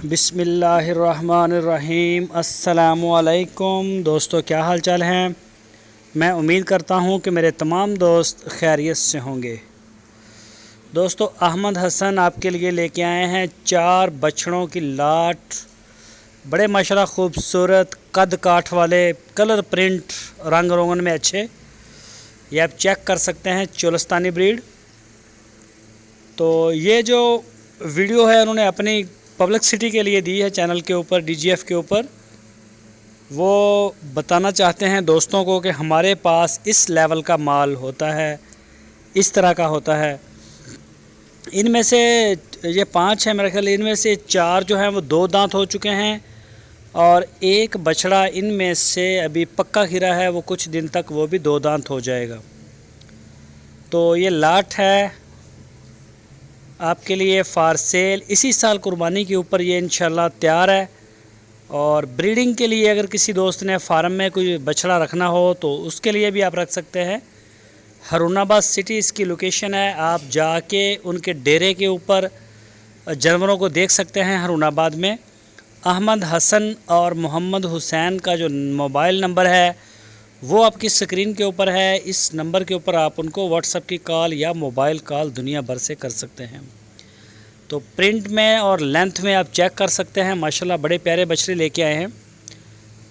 बिस्मिल्लाहिर्रहमानिर्रहीम। अस्सलामुअलैकुम दोस्तों, क्या हाल चाल हैं। मैं उम्मीद करता हूं कि मेरे तमाम दोस्त खैरियत से होंगे। दोस्तों, अहमद हसन आपके लिए लेके आए हैं 4 बछड़ों की लाट। बड़े माशाल्लाह खूबसूरत कद काठ वाले, कलर प्रिंट रंग रोगन में अच्छे। ये आप चेक कर सकते हैं, चोलस्तानी ब्रीड। तो ये जो वीडियो है उन्होंने अपनी पब्लिसिटी के लिए दी है चैनल के ऊपर, DGF के ऊपर। वो बताना चाहते हैं दोस्तों को कि हमारे पास इस लेवल का माल होता है, इस तरह का होता है। इनमें से ये 5 है मेरे ख्याल, इनमें से 4 जो हैं वो 2 दांत हो चुके हैं और एक बछड़ा इनमें से अभी पक्का खीरा है, वो कुछ दिन तक वो भी 2 दांत हो जाएगा। तो ये लाट है आपके लिए फॉर सेल। इसी साल कुर्बानी के ऊपर ये इंशाल्लाह तैयार है। और ब्रीडिंग के लिए अगर किसी दोस्त ने फार्म में कोई बछड़ा रखना हो तो उसके लिए भी आप रख सकते हैं। हारूनाबाद सिटी इसकी लोकेशन है। आप जाके उनके डेरे के ऊपर जानवरों को देख सकते हैं। हारूनाबाद में अहमद हसन और मोहम्मद हुसैन का जो मोबाइल नंबर है वो आपकी स्क्रीन के ऊपर है। इस नंबर के ऊपर आप उनको व्हाट्सएप की कॉल या मोबाइल कॉल दुनिया भर से कर सकते हैं। तो प्रिंट में और लेंथ में आप चेक कर सकते हैं। माशाल्लाह बड़े प्यारे बछड़े लेके आए हैं।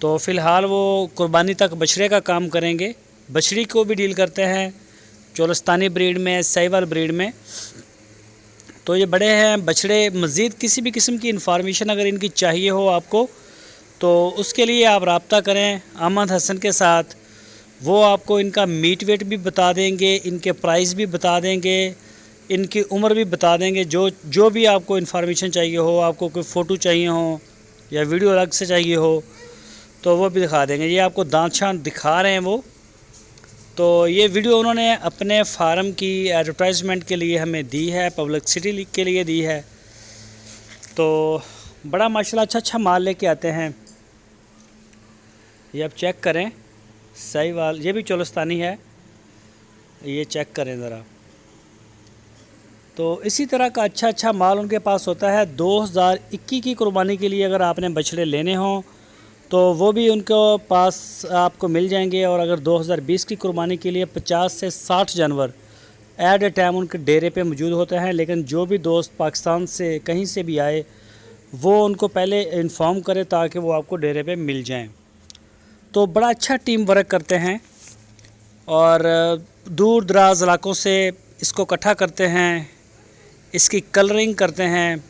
तो फ़िलहाल वो कुर्बानी तक बछड़े का काम करेंगे। बछड़ी को भी डील करते हैं चोलस्तानी ब्रीड में, साहिवाल ब्रीड में। तो ये बड़े हैं बछड़े। मज़ीद किसी भी किस्म की इन्फॉर्मेशन अगर इनकी चाहिए हो आपको तो उसके लिए आप रब्ता करें अहमद हसन के साथ। वो आपको इनका मीट वेट भी बता देंगे, इनके प्राइस भी बता देंगे, इनकी उम्र भी बता देंगे। जो भी आपको इन्फॉर्मेशन चाहिए हो, आपको कोई फ़ोटो चाहिए हो या वीडियो अलग से चाहिए हो तो वो भी दिखा देंगे। ये आपको दांत शांत दिखा रहे हैं वो। तो ये वीडियो उन्होंने अपने फार्म की एडवर्टाइजमेंट के लिए हमें दी है, पब्लिसिटी के लिए दी है। तो बड़ा माशाल्लाह अच्छा माल लेके आते हैं। ये आप चेक करें, साहिवाल, ये भी चोलस्तानी है, ये चेक करें ज़रा। तो इसी तरह का अच्छा माल उनके पास होता है। 2021 की कुर्बानी के लिए अगर आपने बछड़े लेने हों तो वो भी उनके पास आपको मिल जाएंगे। और अगर 2020 की कुर्बानी के लिए 50 से 60 जानवर एट ए टाइम उनके डेरे पे मौजूद होते हैं। लेकिन जो भी दोस्त पाकिस्तान से कहीं से भी आए वो उनको पहले इन्फॉर्म करे ताकि वो आपको डेरे पे मिल जाएं। तो बड़ा अच्छा टीम वर्क करते हैं और दूर दराज इलाकों से इसको इकट्ठा करते हैं, इसकी कलरिंग करते हैं,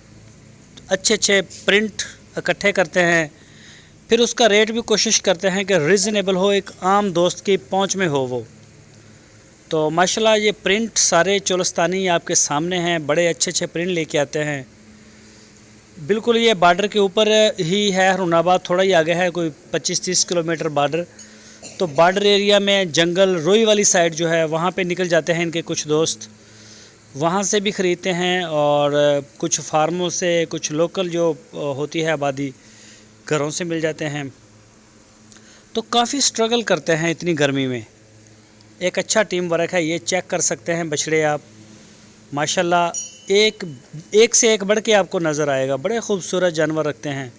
अच्छे प्रिंट इकट्ठे करते हैं, फिर उसका रेट भी कोशिश करते हैं कि रीज़नेबल हो, एक आम दोस्त की पहुंच में हो वो। तो माशाल्लाह ये प्रिंट सारे चोलस्तानी आपके सामने हैं। बड़े अच्छे प्रिंट लेके आते हैं। बिल्कुल ये बॉर्डर के ऊपर ही है। हारूनाबाद थोड़ा ही आगे है, कोई 25-30 किलोमीटर बॉर्डर। तो बॉर्डर एरिया में जंगल रोई वाली साइड जो है वहाँ पे निकल जाते हैं इनके कुछ दोस्त, वहाँ से भी ख़रीदते हैं। और कुछ फार्मों से, कुछ लोकल जो होती है आबादी, घरों से मिल जाते हैं। तो काफ़ी स्ट्रगल करते हैं इतनी गर्मी में। एक अच्छा टीम वर्क है। ये चेक कर सकते हैं बछड़े आप, माशाल्लाह एक से एक बढ़ के आपको नज़र आएगा। बड़े खूबसूरत जानवर रखते हैं।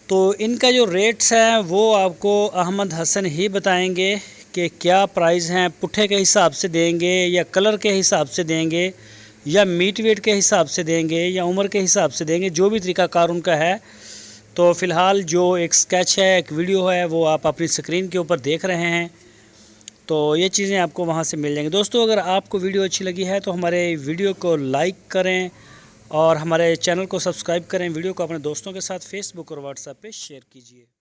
तो इनका जो रेट्स हैं वो आपको अहमद हसन ही बताएंगे कि क्या प्राइस हैं। पुट्ठे के हिसाब से देंगे या कलर के हिसाब से देंगे या मीट वेट के हिसाब से देंगे या उम्र के हिसाब से देंगे, जो भी तरीक़ाकार उनका है। तो फ़िलहाल जो एक स्केच है, एक वीडियो है, वो आप अपनी स्क्रीन के ऊपर देख रहे हैं। तो ये चीज़ें आपको वहाँ से मिल जाएंगी। दोस्तों, अगर आपको वीडियो अच्छी लगी है तो हमारे वीडियो को लाइक करें और हमारे चैनल को सब्सक्राइब करें। वीडियो को अपने दोस्तों के साथ फेसबुक और व्हाट्सएप पे शेयर कीजिए।